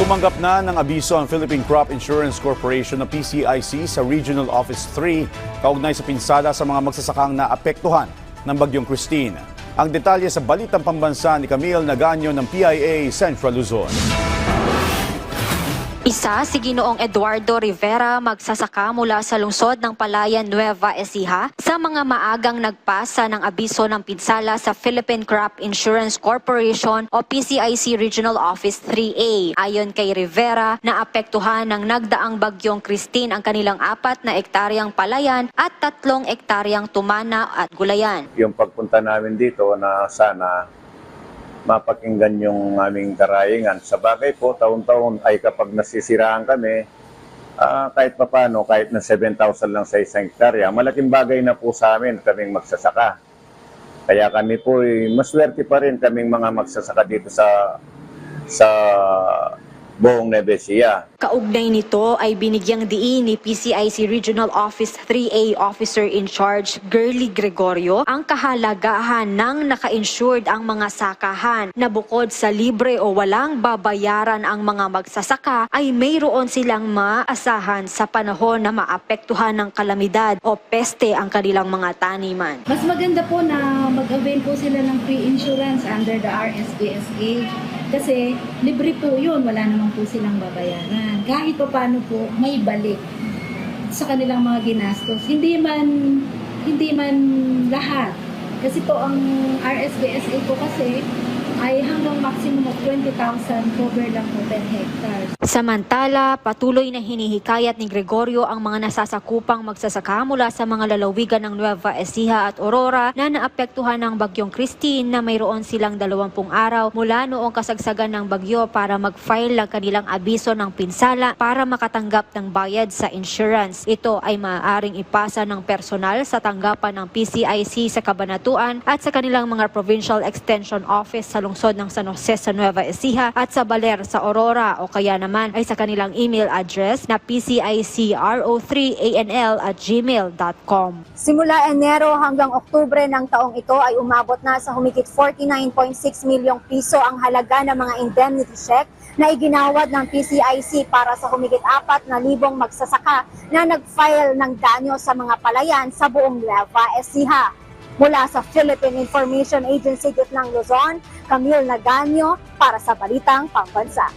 Tumanggap na ng abiso ang Philippine Crop Insurance Corporation na PCIC sa Regional Office 3 kaugnay sa pinsala sa mga magsasakang naapektuhan ng Bagyong Christine. Ang detalye sa Balitang Pambansa ni Camille Naganyo ng PIA Central Luzon. Isa si Ginoong Eduardo Rivera magsasaka mula sa lungsod ng Palayan, Nueva Ecija sa mga maagang nagpasa ng abiso ng pinsala sa Philippine Crop Insurance Corporation o PCIC Regional Office 3A. Ayon kay Rivera, naapektuhan ng nagdaang Bagyong Christine ang kanilang 4 na ektaryang palayan at 3 ektaryang tumana at gulayan. Yung pagpunta namin dito na sana mapakinggan yung aming karayingan. Sa bagay po, taon-taon ay kapag nasisiraan kami, kahit papano, kahit na 7,000 lang sa isang hektarya, malaking bagay na po sa amin kaming magsasaka. Kaya kami po, maswerte pa rin kaming mga magsasaka dito sa buong Nueva Ecija. Kaugnay nito ay binigyang diin ni PCIC Regional Office 3A Officer in Charge Girly Gregorio ang kahalagahan ng naka-insured ang mga sakahan na bukod sa libre o walang babayaran ang mga magsasaka ay mayroon silang maasahan sa panahon na maapektuhan ng kalamidad o peste ang kanilang mga taniman. Mas maganda po na mag-avail po sila ng pre-insurance under the RSBSA kasi libre po yun, wala naman po silang babayaran. Kahit pa paano po may balik sa kanilang mga ginastos. Hindi man lahat. Kasi po ang RSBSA po kasi ay hanggang maximum of 20,000 cover lang po 10 hectares. Samantala, patuloy na hinihikayat ni Gregorio ang mga nasasakupang magsasaka mula sa mga lalawigan ng Nueva Ecija at Aurora na naapektuhan ng Bagyong Christine na mayroon silang 20 araw mula noong kasagsagan ng bagyo para mag-file ng kanilang abiso ng pinsala para makatanggap ng bayad sa insurance. Ito ay maaaring ipasa ng personal sa tanggapan ng PCIC sa Cabanatuan at sa kanilang mga Provincial Extension Office sa lungsod ng San Jose sa Nueva Ecija at sa Baler sa Aurora o kaya naman ay sa kanilang email address na pcicro3anl@gmail.com. Simula Enero hanggang Oktubre ng taong ito ay umabot na sa humigit 49.6 milyong piso ang halaga ng mga indemnity check na iginawad ng PCIC para sa humigit 4,000 magsasaka na nag-file ng danyo sa mga palayan sa buong Nueva Ecija. Mula sa Philippine Information Agency Gitnang Luzon, Camille Naganyo para sa Balitang Pambansa.